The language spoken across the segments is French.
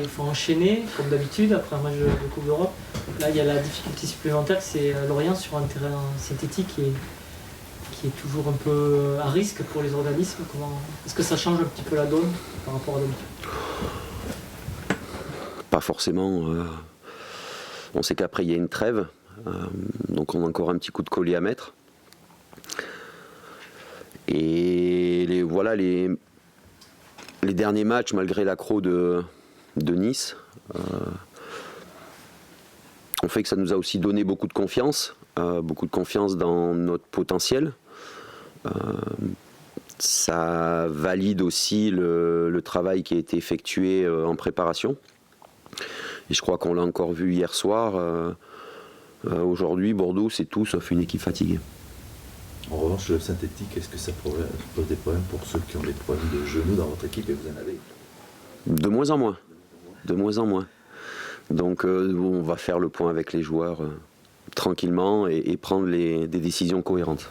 il faut enchaîner, comme d'habitude, après un match de Coupe d'Europe. Là, il y a la difficulté supplémentaire, c'est Lorient sur un terrain synthétique qui est toujours un peu à risque pour les organismes. Est-ce que ça change un petit peu la donne par rapport à d'habitude? Pas forcément. On sait qu'après, il y a une trêve, donc on a encore un petit coup de collier à mettre. Et les derniers matchs, malgré l'accro de Nice, ont fait que ça nous a aussi donné beaucoup de confiance dans notre potentiel. Ça valide aussi le travail qui a été effectué en préparation. Et je crois qu'on l'a encore vu hier soir. Aujourd'hui, Bordeaux, c'est tout sauf une équipe fatiguée. En revanche, le synthétique, est-ce que ça pose des problèmes pour ceux qui ont des problèmes de genoux dans votre équipe, et vous en avez? De moins en moins. De moins en moins. Donc on va faire le point avec les joueurs tranquillement et prendre des décisions cohérentes.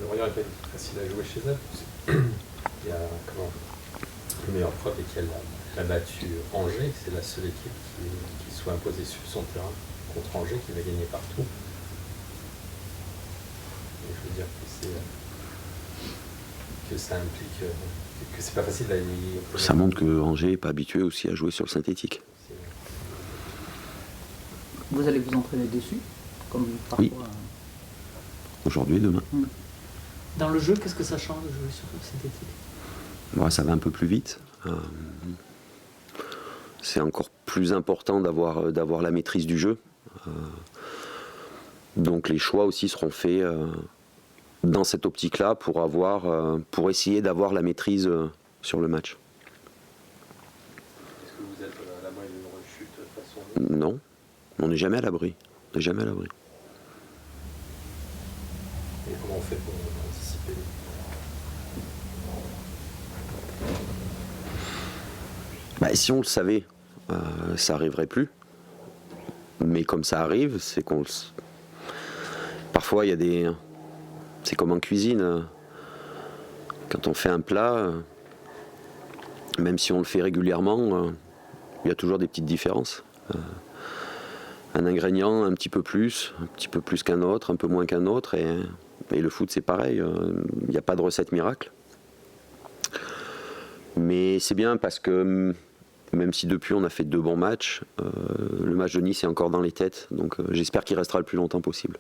Lorient n'est pas facile à jouer chez elle. Il y a le meilleur preuve est qu'elle a battu Angers. C'est la seule équipe qui soit imposée sur son terrain contre Angers, qui va gagner partout. Et je veux dire que ça implique que c'est pas facile à gagner. Ça montre que Angers n'est pas habitué aussi à jouer sur le synthétique. Vous allez vous entraîner dessus, comme parfois. Oui. Aujourd'hui et demain. Dans le jeu, qu'est-ce que ça change de jouer sur le synthétique? Ça va un peu plus vite. C'est encore plus important d'avoir la maîtrise du jeu. Donc les choix aussi seront faits dans cette optique-là pour essayer d'avoir la maîtrise sur le match. Est-ce que vous êtes à l'abri d'une rechute façon? Non, on n'est jamais à l'abri. On n'est jamais à l'abri. Et comment on fait pour anticiper? Si on le savait, ça arriverait plus. Mais comme ça arrive, c'est qu'on parfois il y a des... C'est comme en cuisine. Quand on fait un plat, même si on le fait régulièrement, il y a toujours des petites différences. Un ingrédient un petit peu plus qu'un autre, un peu moins qu'un autre. Et le foot, c'est pareil. Il n'y a pas de recette miracle. Mais c'est bien parce que même si depuis on a fait 2 bons matchs, le match de Nice est encore dans les têtes. Donc j'espère qu'il restera le plus longtemps possible.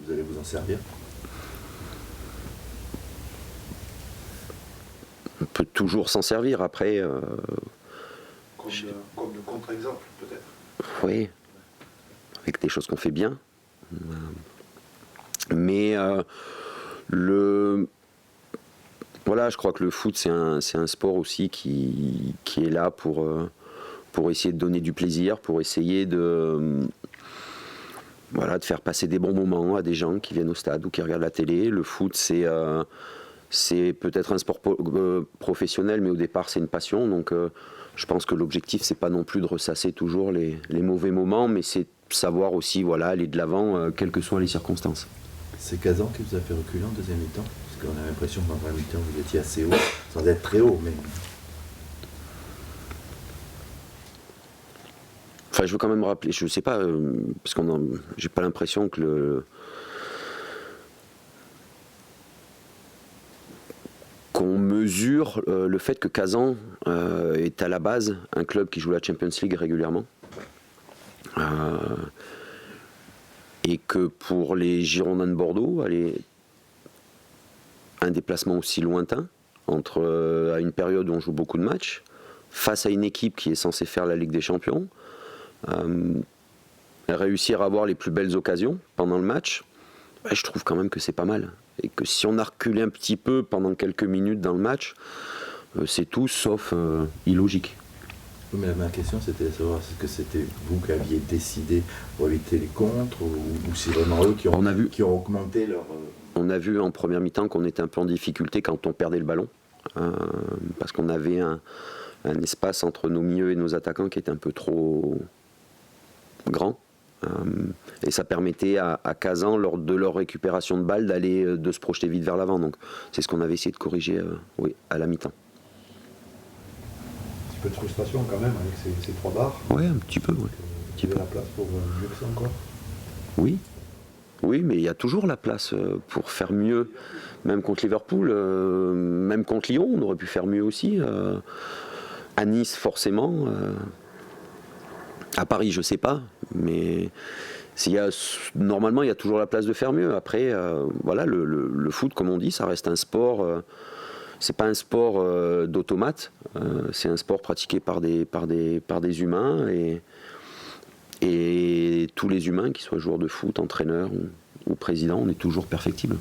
Vous allez vous en servir? On peut toujours s'en servir après. Comme de contre-exemple, peut-être? Oui, avec des choses qu'on fait bien. Mais je crois que le foot, c'est un sport aussi qui est là pour essayer de donner du plaisir, pour essayer de faire passer des bons moments à des gens qui viennent au stade ou qui regardent la télé. Le foot, c'est peut-être un sport professionnel, mais au départ, c'est une passion. Donc, je pense que l'objectif, c'est pas non plus de ressasser toujours les mauvais moments, mais c'est savoir aussi aller de l'avant, quelles que soient les circonstances. C'est Kazan qui vous a fait reculer en deuxième mi-temps? Parce qu'on a l'impression qu'en première mi-temps, vous étiez assez haut, sans être très haut, mais... Je veux quand même rappeler, je ne sais pas, parce j'ai pas l'impression que qu'on mesure le fait que Kazan est à la base un club qui joue la Champions League régulièrement. Et que pour les Girondins de Bordeaux, un déplacement aussi lointain, à une période où on joue beaucoup de matchs, face à une équipe qui est censée faire la Ligue des Champions, réussir à avoir les plus belles occasions pendant le match, je trouve quand même que c'est pas mal. Et que si on a reculé un petit peu pendant quelques minutes dans le match, c'est tout sauf illogique. Oui, mais ma question c'était de savoir est-ce que c'était vous qui aviez décidé pour éviter les contres ou c'est vraiment eux qui ont augmenté leur... On a vu en première mi-temps qu'on était un peu en difficulté quand on perdait le ballon, parce qu'on avait un espace entre nos milieux et nos attaquants qui était un peu trop grand. Et ça permettait à Kazan, lors de leur récupération de balles, de se projeter vite vers l'avant. Donc c'est ce qu'on avait essayé de corriger à la mi-temps. peu de frustration quand même avec ces 3 barres. Ouais, un petit peu, ouais. Il y avait la place pour mieux que ça encore. Oui. Oui, mais il y a toujours la place pour faire mieux. Même contre Liverpool, même contre Lyon, on aurait pu faire mieux aussi. À Nice, forcément. À Paris, je sais pas. Mais normalement, il y a toujours la place de faire mieux. Après, voilà, le foot, comme on dit, ça reste un sport. C'est pas un sport d'automate. C'est un sport pratiqué par des humains. Et tous les humains, qu'ils soient joueurs de foot, entraîneurs ou présidents, on est toujours perfectible.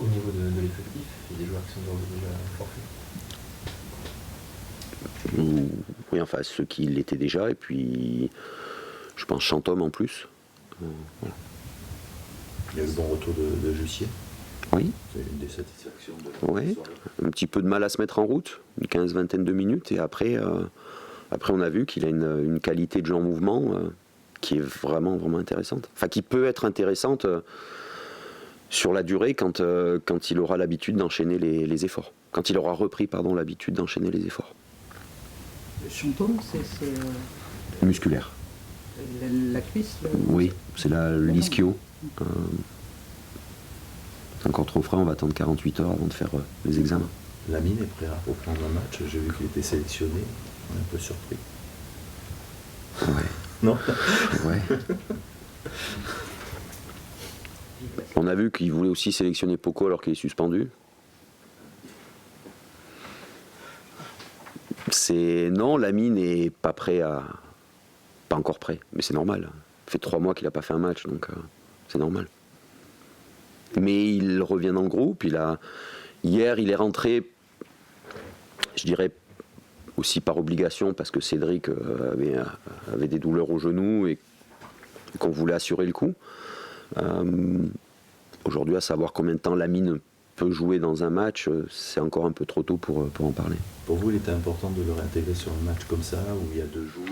Au niveau de l'effectif, il y a des joueurs qui sont déjà forfaits. Oui, enfin ceux qui l'étaient déjà, et puis je pense Chantôme en plus. Voilà. Il y a eu le bon retour de Jussier. Oui. C'est une des satisfactions de Ouais. soirée. Un petit peu de mal à se mettre en route, une 15-20 de minutes, et après on a vu qu'il a une qualité de jeu en mouvement qui est vraiment, vraiment intéressante. Enfin, qui peut être intéressante sur la durée quand il aura l'habitude d'enchaîner les efforts. Quand il aura repris l'habitude d'enchaîner les efforts. Le Chantôme, c'est Musculaire. la cuisse Oui, c'est l'ischio. C'est encore trop frais, on va attendre 48 heures avant de faire les examens. Lamine est prêt à reprendre un match. J'ai vu qu'il était sélectionné. On est un peu surpris. Ouais. Non. Ouais. On a vu qu'il voulait aussi sélectionner Poco alors qu'il est suspendu. Non, Lamine n'est pas prêt pas encore prêt, mais c'est normal. Ça fait 3 mois qu'il n'a pas fait un match, donc c'est normal. Mais il revient dans le groupe. Hier, il est rentré, je dirais, aussi par obligation, parce que Cédric avait des douleurs au genou et qu'on voulait assurer le coup. Aujourd'hui, à savoir combien de temps Lamine peut jouer dans un match, c'est encore un peu trop tôt pour en parler. Pour vous, il était important de le réintégrer sur un match comme ça, où il y a 2 jours?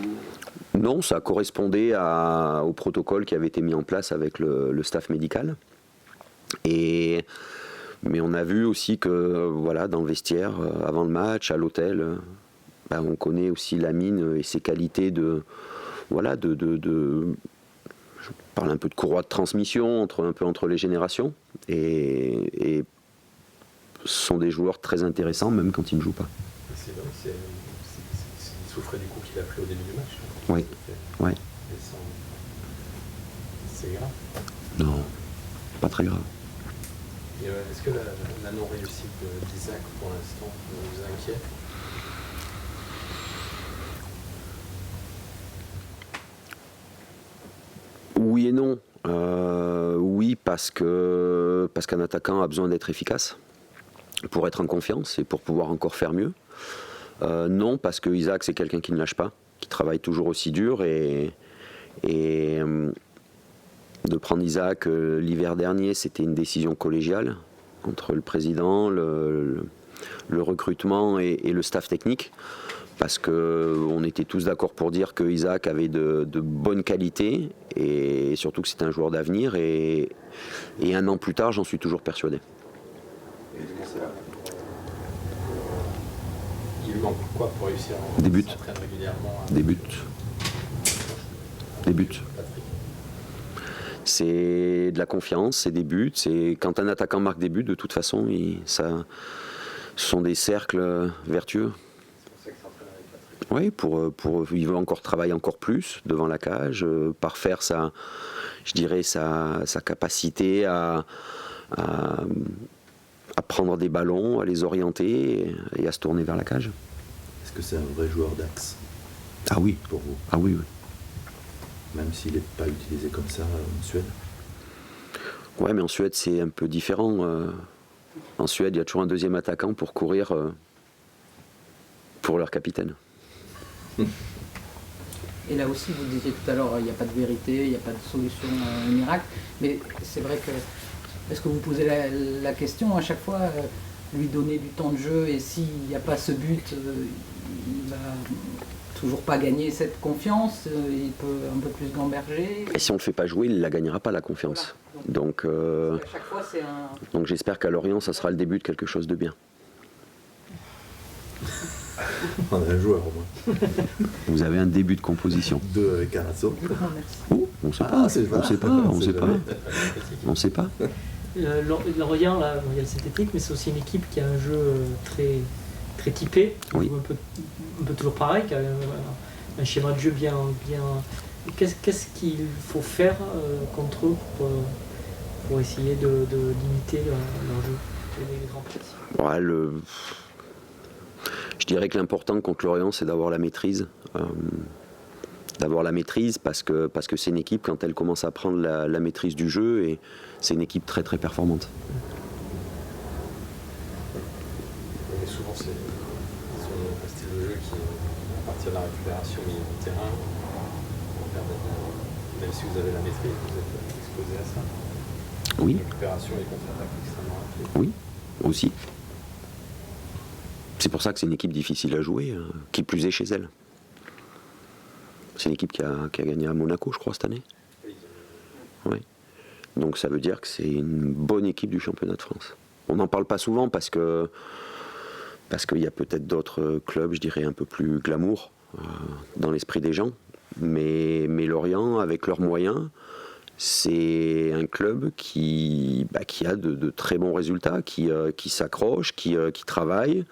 Non, ça correspondait au protocole qui avait été mis en place avec le staff médical. Mais on a vu aussi que voilà, dans le vestiaire, avant le match, à l'hôtel, on connaît aussi Lamine et ses qualités je parle un peu de courroie de transmission entre les générations. Et ce sont des joueurs très intéressants, même quand ils ne jouent pas. C'est vrai, il souffrait du coup qu'il a pris au début du match. Oui. Ouais. C'est grave. Non, pas très grave. Et est-ce que la non-réussite d'Isaac pour l'instant vous inquiète? Oui et non. Oui, parce qu'un attaquant a besoin d'être efficace pour être en confiance et pour pouvoir encore faire mieux. Non, parce que Isaac, c'est quelqu'un qui ne lâche pas, qui travaille toujours aussi dur et de prendre Isaac l'hiver dernier, c'était une décision collégiale entre le président, le recrutement et le staff technique, parce qu'on était tous d'accord pour dire que Isaac avait de bonnes qualités et surtout que c'était un joueur d'avenir et 1 an plus tard, j'en suis toujours persuadé. Il lui manque quoi pour réussir? Des buts. Régulièrement, Des buts. Des buts. C'est de la confiance, c'est des buts. Quand un attaquant marque des buts, de toute façon, ce sont des cercles vertueux. Oui, il veut encore travailler encore plus devant la cage, parfaire sa capacité à prendre des ballons, à les orienter et à se tourner vers la cage. Est-ce que c'est un vrai joueur d'axe? Ah oui. Pour vous? Ah oui, oui. Même s'il n'est pas utilisé comme ça en Suède? Ouais, mais en Suède, c'est un peu différent. En Suède, il y a toujours un deuxième attaquant pour courir pour leur capitaine. Et là aussi, vous disiez tout à l'heure, il n'y a pas de vérité, il n'y a pas de solution miracle. Mais c'est vrai que, est-ce que vous posez la question à chaque fois, lui donner du temps de jeu, et s'il n'y a pas ce but, il va toujours pas gagner cette confiance, il peut un peu plus gamberger. Et si on ne le fait pas jouer, il ne la gagnera pas, la confiance. Voilà. Donc, à chaque fois, donc j'espère qu'à Lorient, ça sera le début de quelque chose de bien. On a un joueur au moins. Vous avez un début de composition. 2 avec Carasso. Oh, on ne sait pas. c'est On ça. sait pas. On sait pas. On sait pas. Lorient, là, bon, il y a le synthétique, mais c'est aussi une équipe qui a un jeu très, très typé, Oui. un peu toujours pareil, qui a un schéma de jeu bien. Qu'est-ce qu'il faut faire contre eux pour essayer de limiter leur jeu, les grands principes? Ouais, je dirais que l'important contre Lorient, c'est d'avoir la maîtrise. Parce que c'est une équipe, quand elle commence à prendre la maîtrise du jeu, et c'est une équipe très très performante. Mais souvent, c'est un style de jeu qui, à partir de la récupération milieu du terrain, même si vous avez la maîtrise, vous êtes exposé à ça. Oui, La récupération et contre-attaque extrêmement rapide. oui, aussi. C'est pour ça que c'est une équipe difficile à jouer, qui plus est chez elle. C'est une équipe qui a gagné à Monaco, je crois, cette année. Oui. Donc ça veut dire que c'est une bonne équipe du championnat de France. On n'en parle pas souvent parce qu'il y a peut-être d'autres clubs, je dirais, un peu plus glamour dans l'esprit des gens. Mais Lorient, avec leurs moyens, c'est un club qui a de très bons résultats, qui s'accroche, qui travaille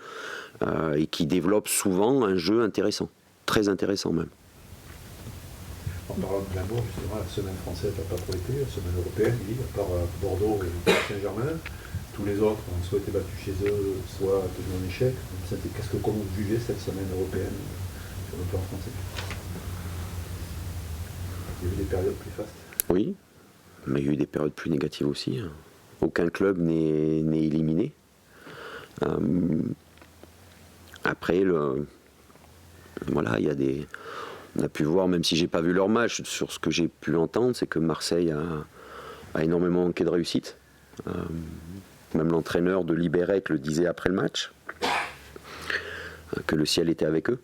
et qui développe souvent un jeu intéressant, très intéressant même. En parlant de glamour, justement, la semaine française n'a pas trop été, la semaine européenne, oui, à part Bordeaux et Saint-Germain. Tous les autres ont soit été battus chez eux, soit tenus en échec. Comment vous jugez cette semaine européenne sur le plan français? Il y a eu des périodes plus fastes. Oui, mais il y a eu des périodes plus négatives aussi. Aucun club n'est éliminé. Après, voilà, il y a des... On a pu voir, même si j'ai pas vu leur match, sur ce que j'ai pu entendre, c'est que Marseille a énormément manqué de réussite. Même l'entraîneur de Liberec le disait après le match, que le ciel était avec eux.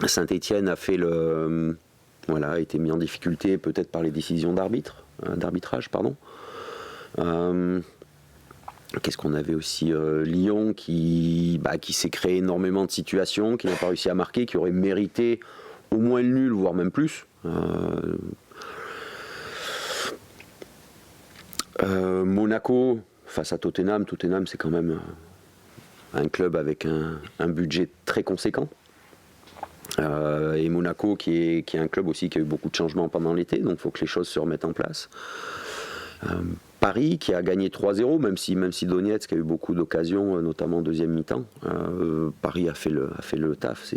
Saint-Étienne a été mis en difficulté peut-être par les décisions d'arbitrage, pardon. Qu'est-ce qu'on avait aussi Lyon qui s'est créé énormément de situations, qui n'a pas réussi à marquer, qui aurait mérité au moins le nul, voire même plus. Monaco face à Tottenham, c'est quand même un club avec un budget très conséquent. Et Monaco qui est un club aussi qui a eu beaucoup de changements pendant l'été, donc il faut que les choses se remettent en place. Paris qui a gagné 3-0, même si Donetsk a eu beaucoup d'occasions, notamment en deuxième mi-temps. Paris a fait le taf.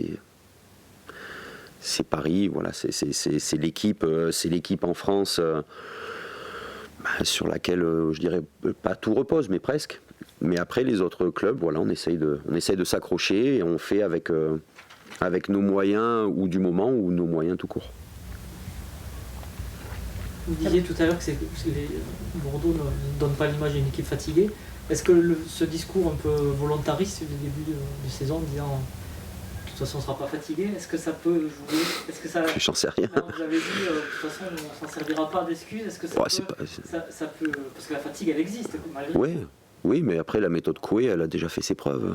C'est Paris, voilà, c'est l'équipe en France sur laquelle je dirais pas tout repose, mais presque. Mais après les autres clubs, voilà, on essaye de s'accrocher et on fait avec nos moyens ou du moment ou nos moyens tout court. Vous disiez tout à l'heure que Bordeaux ne donne pas l'image d'une équipe fatiguée. Est-ce que ce discours un peu volontariste du début de saison, en disant de toute façon on ne sera pas fatigué, est-ce que ça peut jouer? Est-ce que ça... J'en sais rien. Non, vous avez dit de toute façon on ne s'en servira pas d'excuse. Est-ce que ça, ça peut... Parce que la fatigue elle existe malgré tout. Oui, mais après la méthode Coué, elle a déjà fait ses preuves.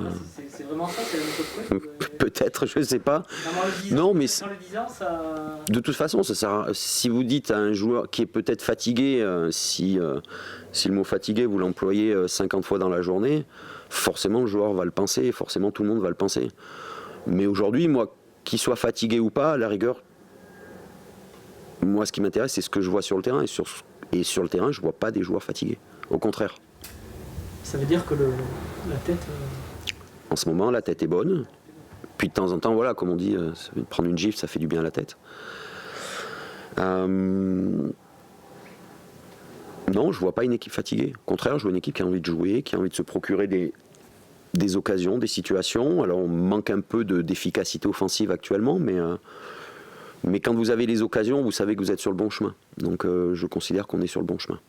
C'est vraiment ça, c'est la méthode Coué? Peut-être, je ne sais pas. Non, mais sans le disant, ça... De toute façon, ça sert si vous dites à un joueur qui est peut-être fatigué, si le mot fatigué vous l'employez 50 fois dans la journée, forcément le joueur va le penser, forcément tout le monde va le penser. Mais aujourd'hui, moi, qu'il soit fatigué ou pas, à la rigueur, moi ce qui m'intéresse, c'est ce que je vois sur le terrain. Et sur le terrain, je ne vois pas des joueurs fatigués. Au contraire. Ça veut dire que la tête... En ce moment, la tête est bonne. Puis de temps en temps, voilà, comme on dit, prendre une gifle, ça fait du bien à la tête. Non, je vois pas une équipe fatiguée. Au contraire, je vois une équipe qui a envie de jouer, qui a envie de se procurer des occasions, des situations. Alors, on manque un peu d'efficacité offensive actuellement, mais quand vous avez les occasions, vous savez que vous êtes sur le bon chemin. Donc, je considère qu'on est sur le bon chemin.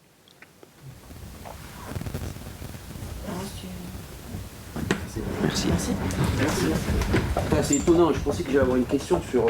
Merci. C'est étonnant, je pensais que j'allais avoir une question sur...